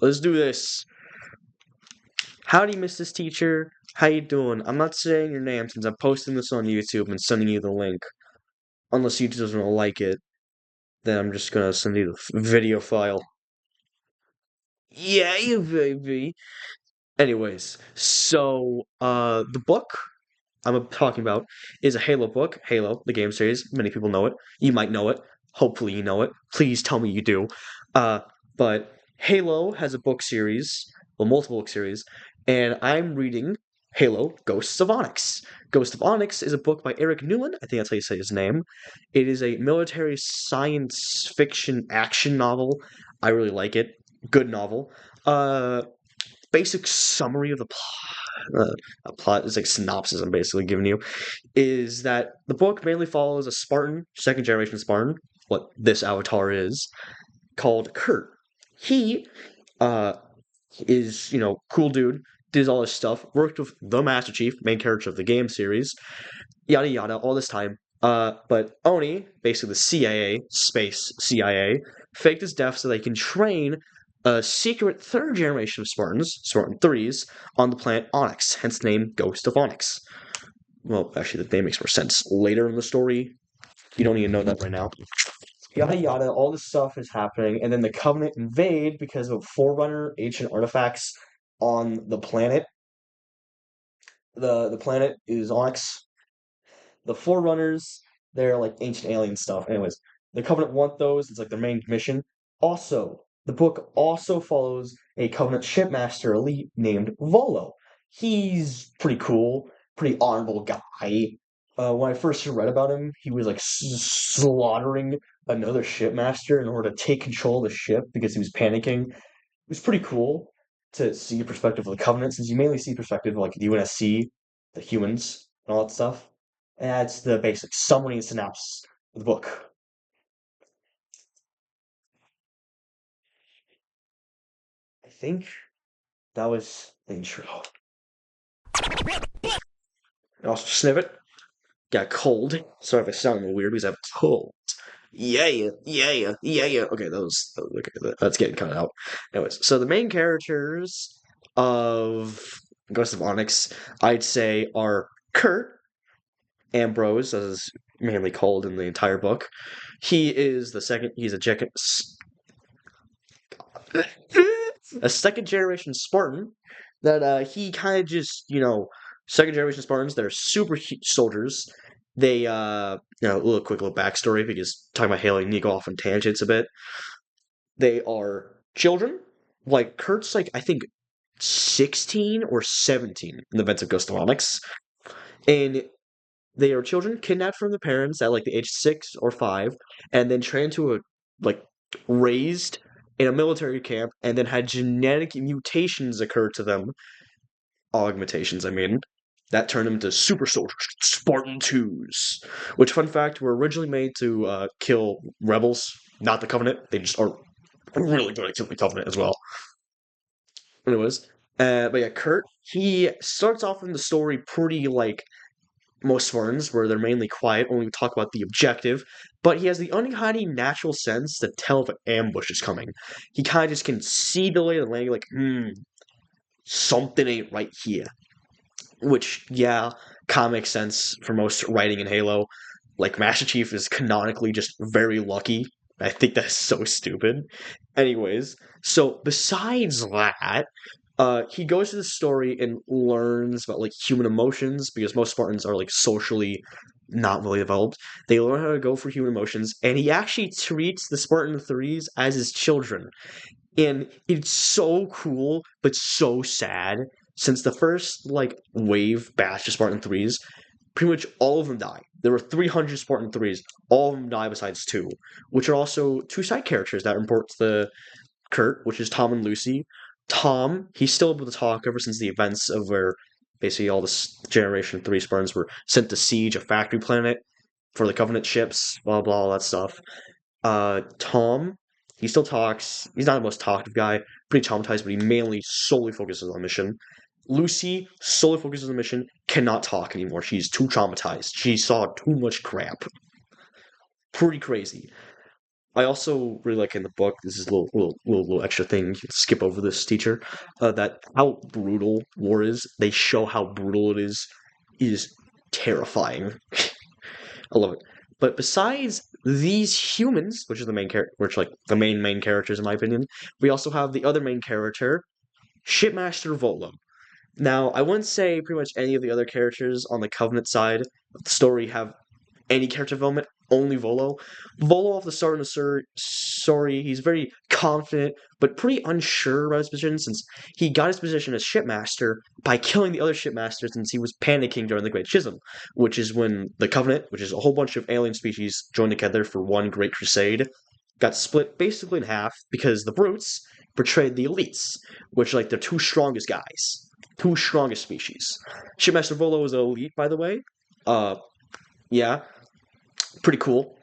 let's do this. Howdy, Mrs. Teacher. How you doing? I'm not saying your name since I'm posting this on YouTube and sending you the link. Unless you just don't like it, then I'm just gonna send you the video file. Yeah, you baby. Anyways, so the book I'm talking about is a Halo book. Halo, the game series. Many people know it. You might know it. Hopefully, you know it. Please tell me you do. Uh, but Halo has a book series, well, multiple book series, and I'm reading Halo: Ghosts of Onyx. Ghost of Onyx is a book by Eric Newland. I think that's how you say his name. It is a military science fiction action novel. I really like it. Good novel. Uh, Basic summary of the plot. A plot is like synopsis I'm basically giving you is that the book mainly follows a Spartan, second generation Spartan, what this avatar is, called Kurt. He uh is, cool dude, did all this stuff, worked with the Master Chief, main character of the game series, yada yada, all this time. But Oni, basically the CIA, space CIA, faked his death so they can train a secret third generation of Spartans, Spartan 3s, on the planet Onyx, hence the name Ghost of Onyx. Well, actually, the name makes more sense later in the story. You don't even know that right now. Yada yada, all this stuff is happening, and then the Covenant invade because of Forerunner ancient artifacts on the planet. The planet is Onyx. The Forerunners, they're like ancient alien stuff. Anyways, the Covenant want those. It's like their main mission. Also, the book also follows a Covenant shipmaster elite named Volo. He's pretty cool, pretty honorable guy. When I first read about him, he was like slaughtering another shipmaster in order to take control of the ship because he was panicking. It was pretty cool to see the perspective of the Covenant, since you mainly see perspective of like the UNSC, the humans, and all that stuff. And that's the basic summary and synopsis of the book. I think that was the intro. And also, snippet. Got cold. Sorry if I sound a little weird because I have a cold. Yeah, yeah. Okay, okay, that's getting cut out. Anyways, so the main characters of Ghost of Onyx, I'd say, are Kurt, Ambrose, as is mainly called in the entire book. He is the second. He's a second generation Spartan. That he kind of just second generation Spartans. They're super soldiers. They a little backstory because talking about Halo, you need to go off on tangents a bit. They are children. Like Kurt's like I think 16 or 17 in the events of Ghost of Onyx, and they are children kidnapped from their parents at like the age 6 or 5, and then trained to like raised in a military camp, and then had genetic mutations occur to them. Augmentations, I mean, that turned them into super soldiers, Spartan 2s. Which, fun fact, were originally made to kill rebels, not the Covenant. They just are really good at killing the Covenant as well. Anyways, but yeah, Kurt, he starts off in the story pretty like most Spartans, where they're mainly quiet, only talk about the objective, but he has the unhiding natural sense to tell if an ambush is coming. He kind of just can see the lay of the land, like, something ain't right here. Which, yeah, kind of makes sense for most writing in Halo. Like, Master Chief is canonically just very lucky. I think that's so stupid. Anyways, so besides that, he goes to the story and learns about like human emotions because most Spartans are like socially not really developed. They learn how to go for human emotions, and he actually treats the Spartan threes as his children. And it's so cool, but so sad. Since the first like wave batch of Spartan threes, pretty much all of them die. There were 300 Spartan threes. All of them die besides two, which are also two side characters that are important to the Kurt, which is Tom and Lucy. Tom, he's still able to talk ever since the events of where basically all this Generation 3 Spartans were sent to siege a factory planet for the Covenant ships, blah, blah, all that stuff. Tom, he still talks. He's not the most talkative guy, pretty traumatized, but he mainly solely focuses on the mission. Lucy solely focuses on the mission, cannot talk anymore. She's too traumatized. She saw too much crap. Pretty crazy. I also really like in the book. This is a little extra thing. You can skip over this, teacher. That how brutal war is. They show how brutal it is terrifying. I love it. But besides these humans, which is the main character, which like the main characters in my opinion, we also have the other main character, Shipmaster Volo. Now, I wouldn't say pretty much any of the other characters on the Covenant side of the story have any character development, only Volo. Volo, off the start of the story, he's very confident, but pretty unsure about his position since he got his position as shipmaster by killing the other shipmasters since he was panicking during the Great Schism, which is when the Covenant, which is a whole bunch of alien species joined together for one great crusade, got split basically in half because the Brutes betrayed the Elites, which are like the two strongest guys. Two strongest species. Shipmaster Volo is an elite, by the way. Uh, yeah, pretty cool.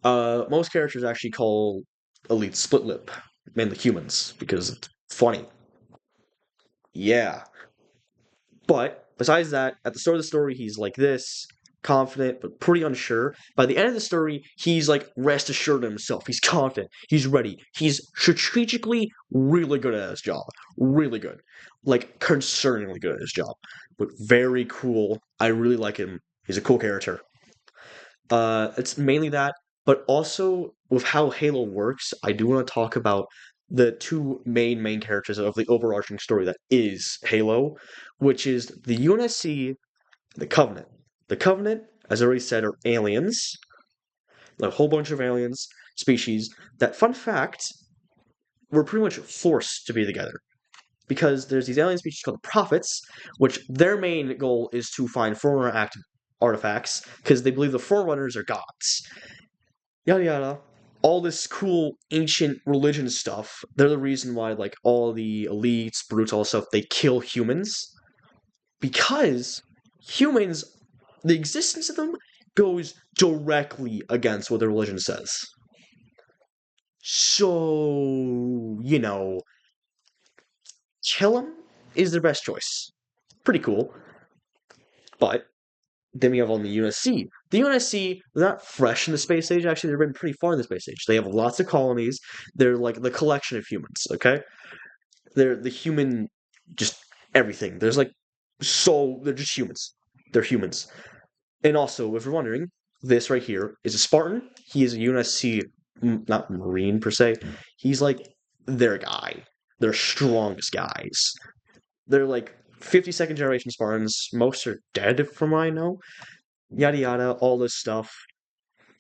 Most characters actually call Elite Split Lip, mainly humans, because it's funny. Yeah. But besides that, at the start of the story, he's like this, confident, but pretty unsure. By the end of the story, he's like rest assured of himself. He's confident. He's ready. He's strategically really good at his job. Really good. Like, concerningly good at his job. But very cool. I really like him. He's a cool character. It's mainly that, but also with how Halo works, I do want to talk about the two main characters of the overarching story that is Halo, which is the UNSC, the Covenant. The Covenant, as I already said, are aliens, a whole bunch of aliens species that, fun fact, were pretty much forced to be together. Because there's these alien species called the Prophets, which their main goal is to find Forerunner active artifacts, because they believe the Forerunners are gods. Yada yada. All this cool ancient religion stuff. They're the reason why, like, all the elites, brutes, all this stuff, they kill humans. Because humans, the existence of them goes directly against what their religion says. So, kill them is their best choice. Pretty cool. But then we have on the UNSC. The UNSC, they're not fresh in the space age, actually, they've been pretty far in the space age. They have lots of colonies. They're like the collection of humans, okay? They're the human, just everything. They're just humans. They're humans. And also, if you're wondering, this right here is a Spartan. He is a UNSC, not Marine per se. He's like their guy. Their strongest guys. They're like 52nd generation Spartans. Most are dead, from what I know. Yada yada, all this stuff.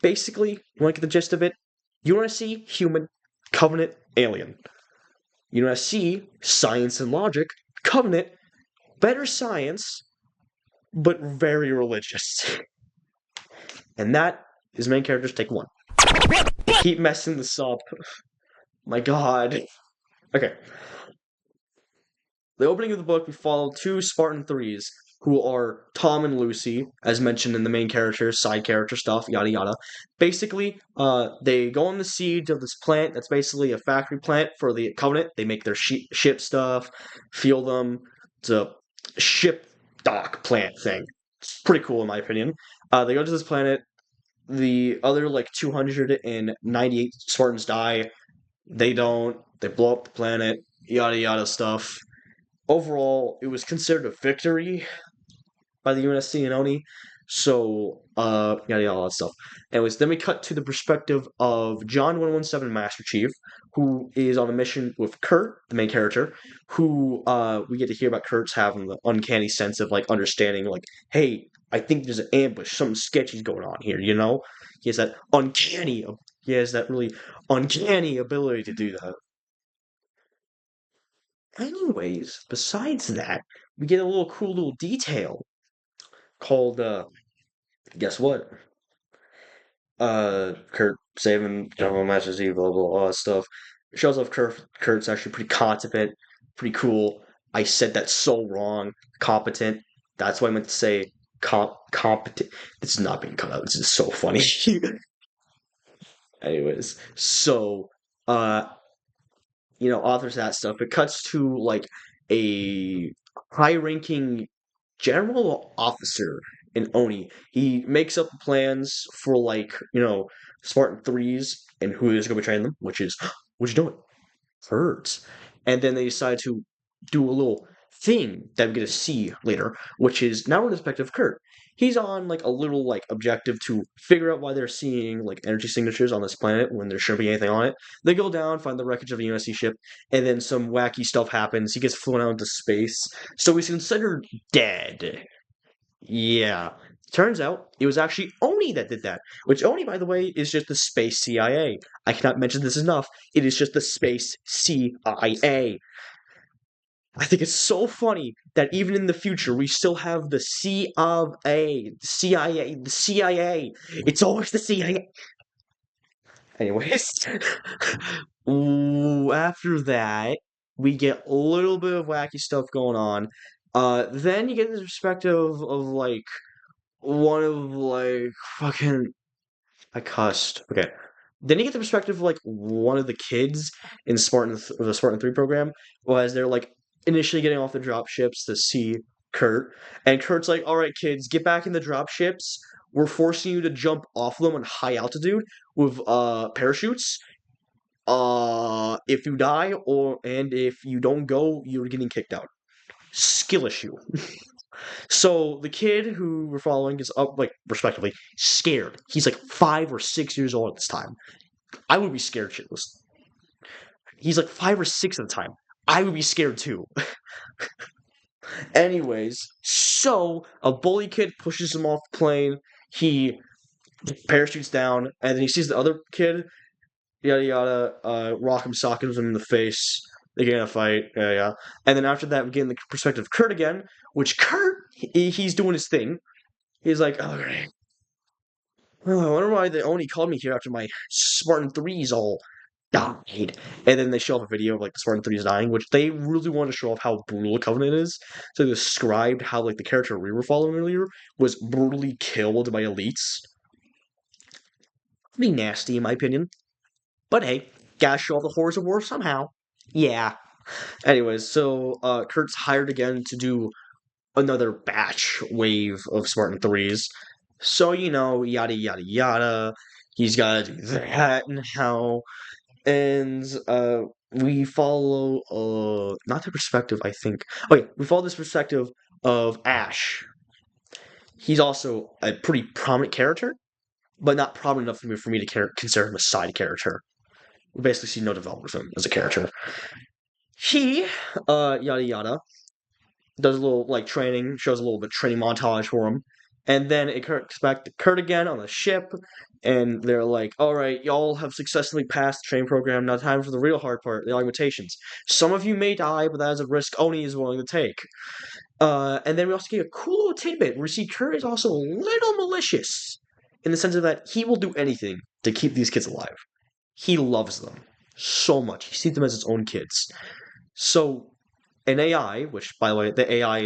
Basically, you want to get the gist of it? You want to see human, Covenant, alien. You want to see science and logic, Covenant, better science, but very religious. And that is main characters take one. Keep messing this up. My god. Okay. The opening of the book, we follow two Spartan threes who are Tom and Lucy, as mentioned in the main characters, side character stuff, yada yada. Basically, they go on the siege of this plant that's basically a factory plant for the Covenant. They make their ship stuff, fuel them. It's a ship dock plant thing. It's pretty cool in my opinion. They go to this planet. The other like 298 Spartans die. They don't. They blow up the planet. Yada yada stuff. Overall, it was considered a victory by the UNSC and ONI. So, yada yada, all that stuff. Anyways, then we cut to the perspective of John 117 Master Chief, who is on a mission with Kurt, the main character, who we get to hear about Kurt's having the uncanny sense of like understanding, like, hey, I think there's an ambush, something sketchy's going on here, you know? He has that he has that really uncanny ability to do that. Anyways, besides that, we get a little cool little detail called guess what? Kurt saving General Master Z, blah blah all that stuff. Shows off Kurt's actually pretty competent, pretty cool. I said that so wrong. Competent. That's what I meant to say. Competent. This is not being cut out. This is so funny. Anyways, so uh authors that stuff. It cuts to like a high-ranking general officer in Oni. He makes up plans for like Spartan 3s and who is going to be training them, which is, what you doing? Hurts. And then they decide to do a little thing that we get to see later, which is now in the perspective of Kurt. He's on like a little like objective to figure out why they're seeing like energy signatures on this planet when there shouldn't be anything on it. They go down, find the wreckage of a UNSC ship, and then some wacky stuff happens. He gets flown out into space, so he's considered dead. Yeah. Turns out it was actually Oni that did that, which Oni, by the way, is just the space CIA. I cannot mention this enough. It is just the space CIA. I think it's so funny that even in the future, we still have the C of A, the CIA, the CIA. It's always the CIA. Anyways, after that, we get a little bit of wacky stuff going on. Then you get the perspective of like one of like fucking I cussed. Okay. Then you get the perspective of like one of the kids in the Spartan 3 program, as they're like initially getting off the drop ships to see Kurt. And Kurt's like, all right, kids, get back in the drop ships. We're forcing you to jump off them on high altitude with parachutes. If you die and if you don't go, you're getting kicked out. Skill issue. So the kid who we're following is up, like, respectively, scared. He's like 5 or 6 years old at this time. I would be scared shitless. He's like 5 or 6 at the time. I would be scared too. Anyways, so a bully kid pushes him off the plane. He parachutes down, and then he sees the other kid, yada yada, rock him, sock him in the face. They get in a fight, yeah. And then after that, we get in the perspective of Kurt again, which Kurt, he's doing his thing. He's like, all right, oh, I wonder why they only called me here after my Spartan 3s all died. And then they show up a video of like the Spartan 3s dying, which they really want to show off how brutal the Covenant is. So they described how like the character we were following earlier was brutally killed by elites. Pretty nasty in my opinion. But hey, gotta show off the horrors of war somehow. Yeah. Anyways, so Kurt's hired again to do another batch wave of Spartan 3s. So, yada yada yada. He's gotta do that now. And we follow not the perspective, I think. Okay, we follow this perspective of Ash. He's also a pretty prominent character, but not prominent enough for me to consider him a side character. We basically see no development of him as a character. He, yada yada, does a little like training, shows a little bit training montage for him, and then it cuts back to Kurt again on the ship, and they're like, "All right, y'all have successfully passed the training program. Now time for the real hard part, the augmentations. Some of you may die, but that is a risk Oni is willing to take." And then we also get a cool little tidbit where we see Kurt is also a little malicious in the sense of that he will do anything to keep these kids alive. He loves them so much. He sees them as his own kids. So an AI, which by the way, the AI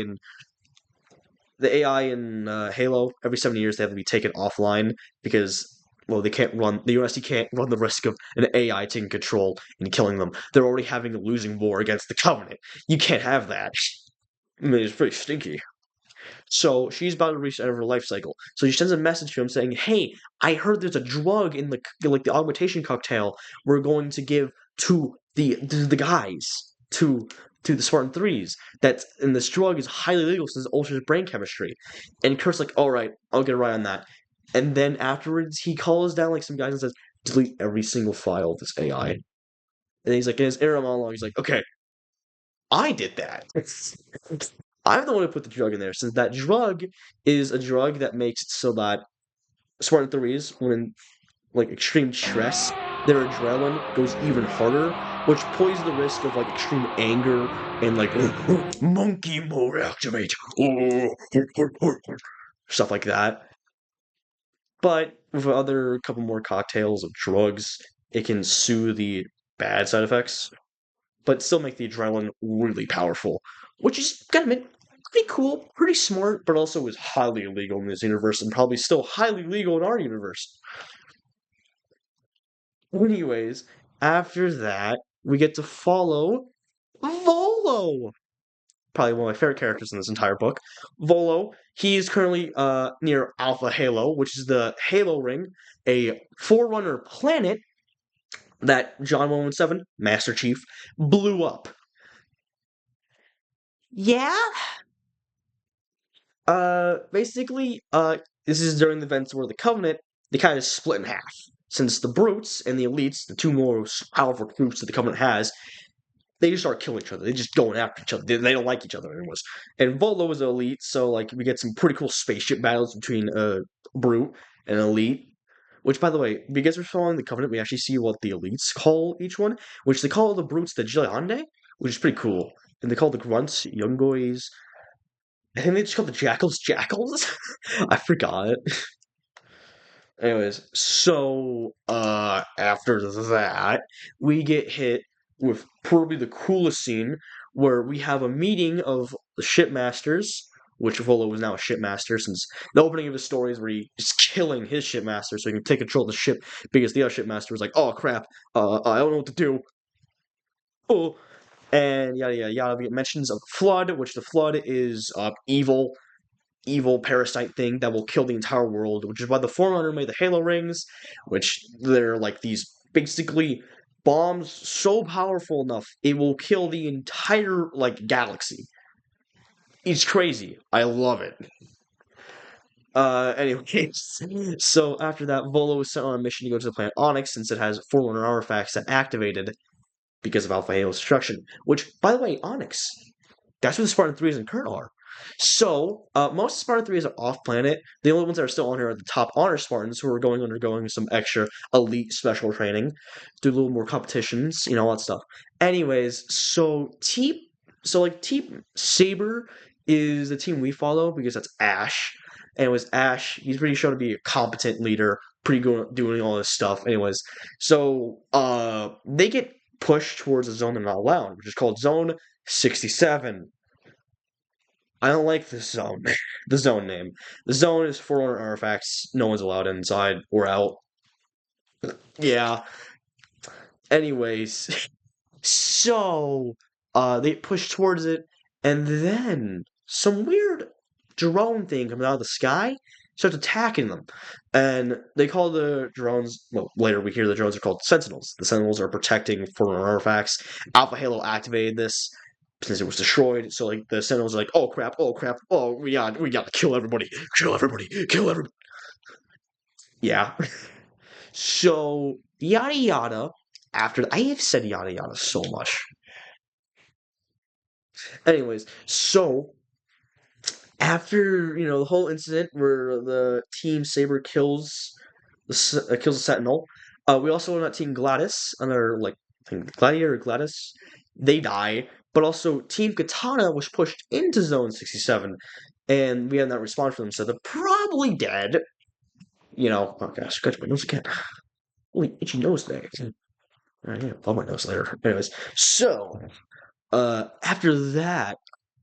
in Halo, every 7 years they have to be taken offline because well, they can't run. The UNSC can't run the risk of an AI taking control and killing them. They're already having a losing war against the Covenant. You can't have that. I mean, it's pretty stinky. So she's about to reach the end of her life cycle. So she sends a message to him saying, "Hey, I heard there's a drug in the augmentation cocktail we're going to give to the guys to the Spartan 3s. And this drug is highly legal since it alters brain chemistry." And Kurt's like, "All right, I'll get right on that." And then afterwards, he calls down like some guys and says, "Delete every single file of this AI." And he's like, in his inner monologue, he's like, "Okay, I did that." I'm the one who put the drug in there, since that drug is a drug that makes it so that Spartan 3s, when in like extreme stress, their adrenaline goes even harder, which poses the risk of like extreme anger and like monkey mode activate, stuff like that. But with other couple more cocktails of drugs, it can soothe the bad side effects, but still make the adrenaline really powerful, which is kind of pretty cool, pretty smart, but also is highly illegal in this universe and probably still highly legal in our universe. Anyways, after that, we get to follow Volo. probably one of my favorite characters in this entire book. Volo, he's currently near Alpha Halo, which is the Halo Ring, a Forerunner planet that John 117, Master Chief, blew up. Yeah? Basically, this is during the events where the Covenant, they kind of split in half. Since the Brutes and the Elites, the two most powerful groups that the Covenant has, they just start killing each other. They just going after each other. They don't like each other anyways. And Volo is an elite, so like we get some pretty cool spaceship battles between Brute and Elite. Which, by the way, because we're following the Covenant, we actually see what the elites call each one, which they call the Brutes the Gileande, which is pretty cool. And they call the Grunts Youngoys. I think they just call the Jackals Jackals. I forgot. Anyways, so after that, we get hit with probably the coolest scene where we have a meeting of the shipmasters, which Volo was now a shipmaster since the opening of his story is where he is killing his shipmaster so he can take control of the ship because the other shipmaster was like, "Oh crap, I don't know what to do." Oh, and yada yada yada. We get mentions of the flood, which the flood is evil parasite thing that will kill the entire world, which is why the Forerunner made the Halo rings, which they're like these basically bombs so powerful enough it will kill the entire like galaxy. It's crazy. I love it. Anyways, so after that, Volo was sent on a mission to go to the planet Onyx since it has Forerunner artifacts that activated because of Alpha Halo's destruction. Which, by the way, Onyx, that's where the Spartan 3s and Kurt are. So, most Spartan 3s are off planet. The only ones that are still on here are the top honor Spartans who are undergoing some extra elite special training, do a little more competitions, all that stuff. Anyways, Team Saber is the team we follow because that's Ash. Anyways, Ash, he's pretty shown to be a competent leader, pretty good doing all this stuff. Anyways, so they get pushed towards a zone they're not allowed, which is called Zone 67. I don't like this zone. The zone name. The zone is 400 artifacts. No one's allowed inside or out. Yeah. Anyways, so they push towards it, and then some weird drone thing comes out of the sky, starts attacking them, and they call the drones. Well, later we hear the drones are called Sentinels. The Sentinels are protecting 400 artifacts. Alpha Halo activated this since it was destroyed. So like the Sentinels are like, oh crap, oh we gotta kill everybody, kill everybody, kill everybody. Yeah. So yada yada. After I have said yada yada so much. Anyways, so after the whole incident where the Team Saber kills the Sentinel, we also know that Team Gladys, another like I think Gladiator or Gladys, they die. But also Team Katana was pushed into Zone 67, and we had not responded for them, so they're probably dead. Oh gosh, scratch my nose again. Holy itchy nose there. Yeah, blow my nose later. Anyways, so after that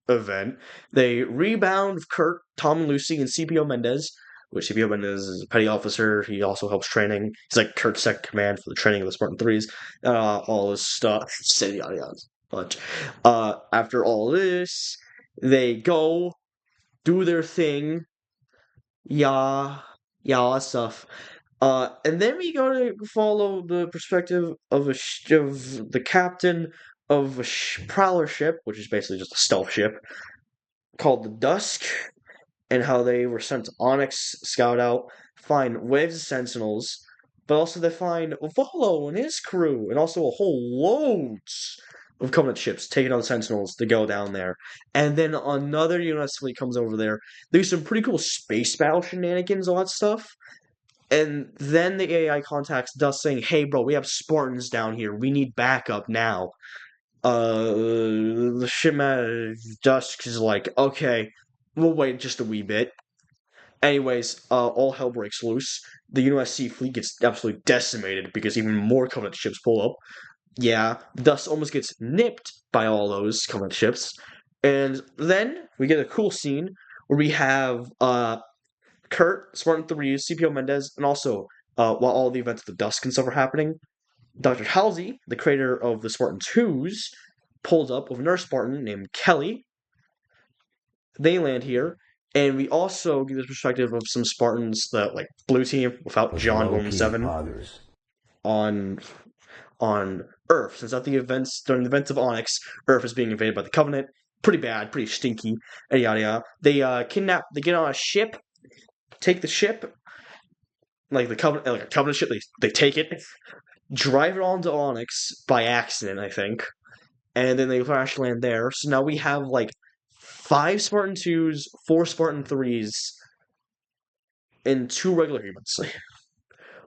event, they rebound with Kurt, Tom and Lucy, and CPO Mendez. Which CPO Mendez is a petty officer. He also helps training. He's like Kurt's second command for the training of the Spartan Threes. All this stuff. Say yada yada. Bunch. After all this, they go do their thing. Yeah, yeah, stuff. And then we go to follow the perspective of of the captain of a prowler ship, which is basically just a stealth ship called the Dusk, and how they were sent to Onyx, scout out, find waves of sentinels, but also they find Volo and his crew, and also a whole loads of Covenant ships taking on the Sentinels to go down there. And then another US fleet comes over there. There's some pretty cool space battle shenanigans, all that stuff. And then the AI contacts Dust saying, "Hey, bro, we have Spartans down here. We need backup now." The shipman Dusk is like, "Okay, we'll wait just a wee bit." Anyways, all hell breaks loose. The UNSC fleet gets absolutely decimated because even more Covenant ships pull up. Yeah, Dust almost gets nipped by all those Covenant ships. And then we get a cool scene where we have Kurt, Spartan 3, CPO Mendez, and also, while all the events of the Dusk and stuff are happening, Dr. Halsey, the creator of the Spartan 2s, pulls up with a nurse Spartan named Kelly, They land here, and we also get the perspective of some Spartans, the like blue team without With John low Gorman key Seven poggers. on on Earth. Since at the events during the events of Onyx, Earth is being invaded by the Covenant. Pretty bad, pretty stinky, and yada yada. They kidnap. They get on a ship, take the ship, like the Covenant, like a Covenant ship. They take it, drive it onto Onyx by accident, I think, and then they crash land there. So now we have like 5 Spartan 2s, 4 Spartan 3s, and 2 regular humans.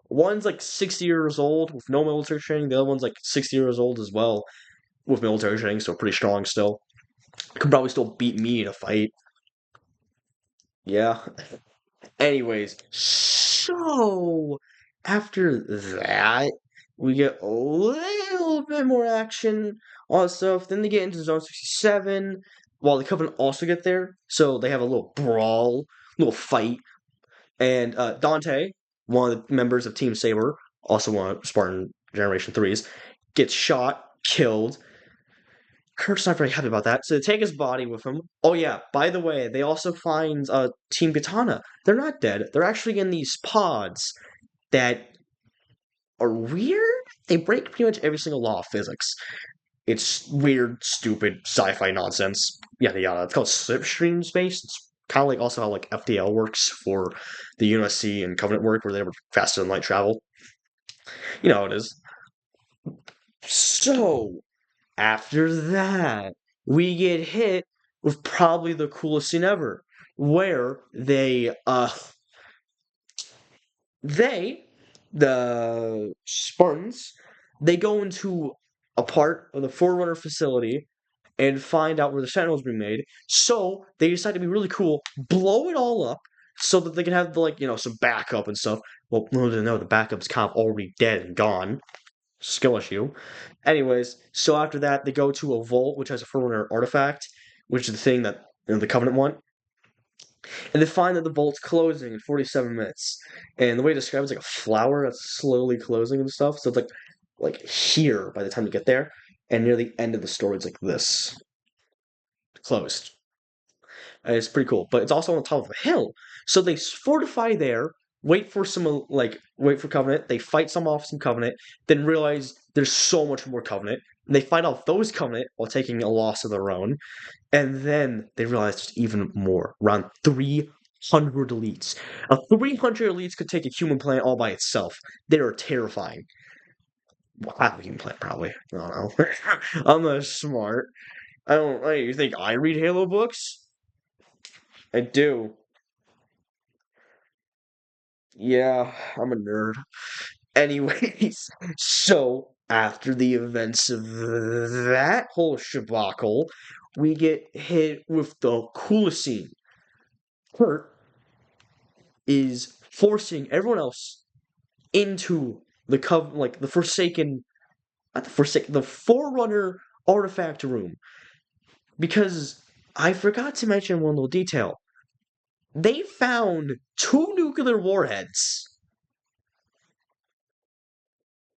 One's like 60 years old with no military training. The other one's like 60 years old as well with military training, so pretty strong still. Could probably still beat me in a fight. Yeah. Anyways, so after that, we get a little bit more action on stuff. Then they get into Zone 67, while the Covenant also get there. So they have a little brawl, little fight. And Dante, one of the members of Team Saber, also one of Spartan Generation 3s, gets shot, killed. Kurt's not very happy about that, so they take his body with him. Oh yeah, by the way, they also find Team Katana. They're not dead. They're actually in these pods that are weird. They break pretty much every single law of physics. It's weird, stupid, sci-fi nonsense. Yada yada. It's called slipstream space. It's kind of like also how like FTL works for the UNSC and Covenant work, where they were faster than light travel. You know how it is. So after that, we get hit with probably the coolest scene ever, where they, the Spartans, they go into a part of the Forerunner facility and find out where the Sentinels being made. So they decide to be really cool, blow it all up, so that they can have some backup and stuff. Well, no, the backup's kind of already dead and gone. Skill issue. Anyways, so after that, they go to a vault which has a Forerunner artifact, which is the thing that the Covenant want, and they find that the vault's closing in 47 minutes. And the way it describes like a flower that's slowly closing and stuff. So it's like here by the time you get there, and near the end of the story, it's like this closed. And it's pretty cool, but it's also on top of a hill. So they fortify there, wait for Covenant. They fight some Covenant, then realize there's so much more Covenant. And they fight off those Covenant while taking a loss of their own. And then they realize there's even more. Around 300 elites. 300 elites could take a human planet all by itself. They are terrifying. Well, half a human planet, probably. I don't know. I'm not smart. I don't. You think I read Halo books? I do. Yeah, I'm a nerd. Anyways, so after the events of that whole shabacle, we get hit with the coolest scene. Kurt is forcing everyone else into the Forsaken, not the Forsaken, the Forerunner artifact room. Because I forgot to mention one little detail. They found 2 nuclear warheads.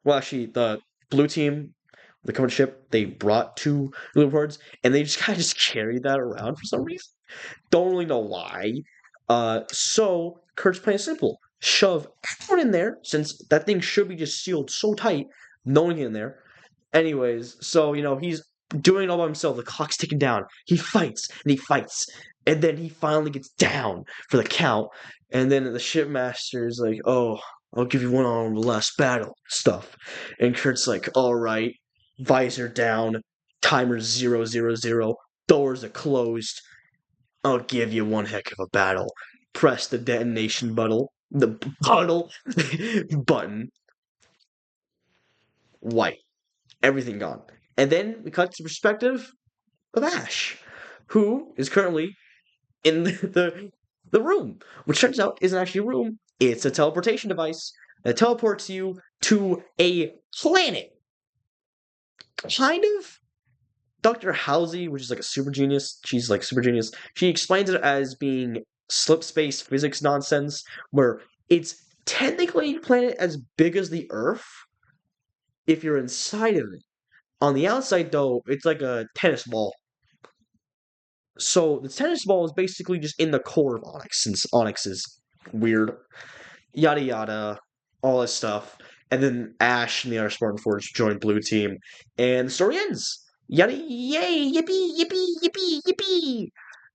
Well, actually, the blue team, the command ship, they brought 2 nuclear warheads, and they just kind of just carried that around for some reason. Don't really know why. So Kurt's plan is simple: shove everyone in there, since that thing should be just sealed so tight, no one in there. Anyways, so he's doing it all by himself. The clock's ticking down. He fights and he fights, and then he finally gets down for the count. And then the shipmaster is like, "Oh, I'll give you one on the last battle stuff." And Kurt's like, "All right." Visor down. Timer 000. Doors are closed. I'll give you one heck of a battle. Press the detonation button. The button. Button. White. Everything gone. And then we cut to the perspective of Ash, who is currently in the room, which turns out isn't actually a room. It's a teleportation device that teleports you to a planet. Kind of. Dr. Halsey, which is like a super genius, she's like super genius. She explains it as being slip space physics nonsense, where it's technically a planet as big as the Earth if you're inside of it. On the outside, though, it's like a tennis ball. So the tennis ball is basically just in the core of Onyx, since Onyx is weird, yada yada, all this stuff. And then Ash and the other Spartan Forge join Blue Team, and the story ends. Yada yay, yippee, yippee, yippee, yippee.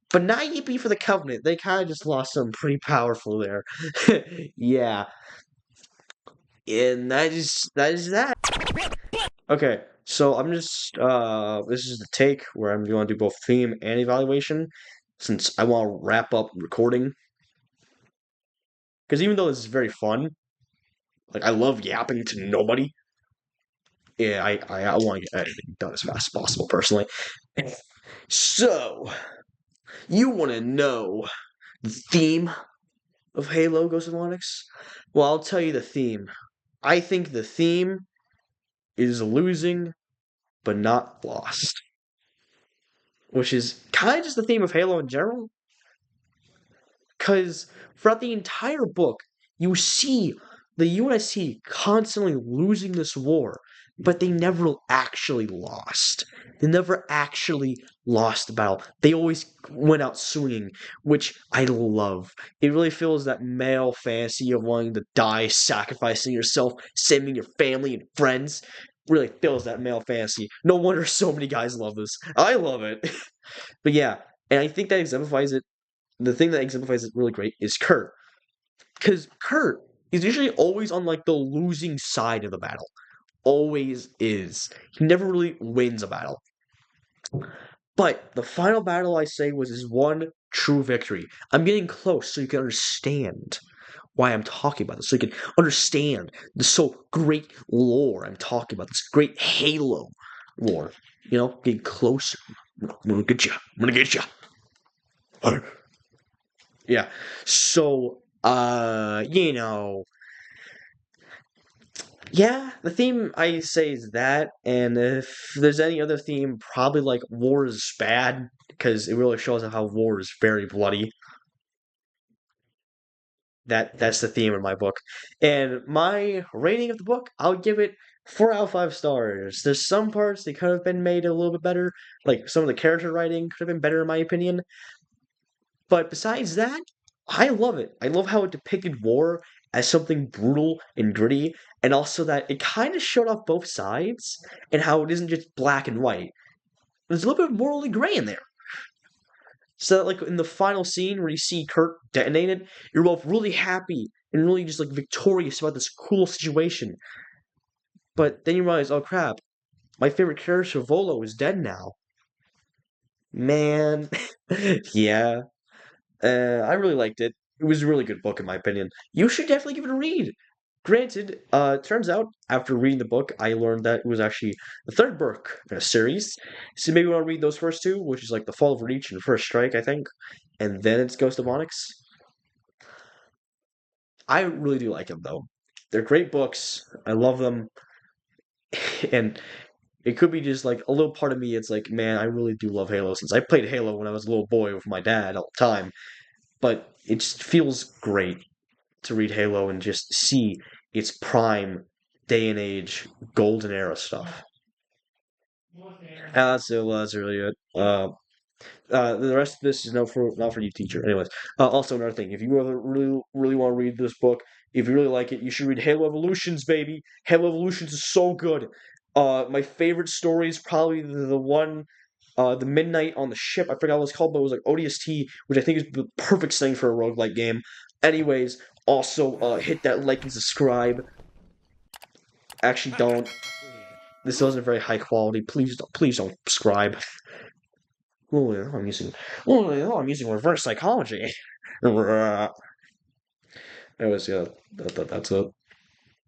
But not yippee for the Covenant. They kind of just lost something pretty powerful there. Yeah, and that is that. Okay, so I'm just this is the take where I'm going to do both theme and evaluation, since I want to wrap up recording. Because even though this is very fun, like I love yapping to nobody. Yeah, I want to get editing done as fast as possible, personally. So you want to know the theme of Halo Ghost of Oynx? Well, I'll tell you the theme. I think the theme is losing but not lost, which is kind of just the theme of Halo in general. Because throughout the entire book, you see the UNSC constantly losing this war, but they never actually lost. They never actually lost the battle. They always went out swinging, which I love. It really feels that male fantasy of wanting to die, sacrificing yourself, saving your family and friends. Really feels that male fantasy. No wonder so many guys love this. I love it. But yeah, and I think that exemplifies it. The thing that exemplifies it really great is Kurt. Because Kurt is usually always on like the losing side of the battle. Always is. He never really wins a battle. But the final battle, I say, was his one true victory. I'm getting close so you can understand why I'm talking about this. So you can understand the so great lore I'm talking about. This great Halo lore. You know, getting closer. I'm gonna get you. I'm gonna get you. Yeah. So, yeah, the theme I say is that, and if there's any other theme, probably like war is bad, because it really shows how war is very bloody. That's the theme in my book. And my rating of the book, I'll give it 4 out of 5 stars. There's some parts that could have been made a little bit better, like some of the character writing could have been better in my opinion. But besides that, I love it. I love how it depicted war as something brutal and gritty, and also that it kind of showed off both sides, and how it isn't just black and white. There's a little bit of morally gray in there. So that, like in the final scene where you see Kurt detonated, you're both really happy and really just like victorious about this cool situation. But then you realize, oh crap, my favorite character Volo is dead now. Man, yeah. I really liked it. It was a really good book, in my opinion. You should definitely give it a read. Granted, turns out after reading the book, I learned that it was actually the third book in a series. So maybe we want to read those first two, which is like The Fall of Reach and First Strike, I think, and then it's Ghost of Oynx. I really do like them though. They're great books. I love them, and it could be just like a little part of me. It's like, man, I really do love Halo since I played Halo when I was a little boy with my dad all the time. But it just feels great to read Halo and just see its prime day and age golden era stuff. That's really it. The rest of this is not for you, teacher. Anyways, also another thing, if you really want to read this book, if you really like it, you should read Halo Evolutions, baby. Halo Evolutions is so good. My favorite story is probably the one, the Midnight on the Ship. I forgot what it's called, but it was like ODST, which I think is the perfect thing for a roguelike game. Anyways, also hit that like and subscribe. Actually, don't. This wasn't very high quality. Please don't subscribe. Oh, yeah, I'm using reverse psychology. Anyways, yeah, that's it.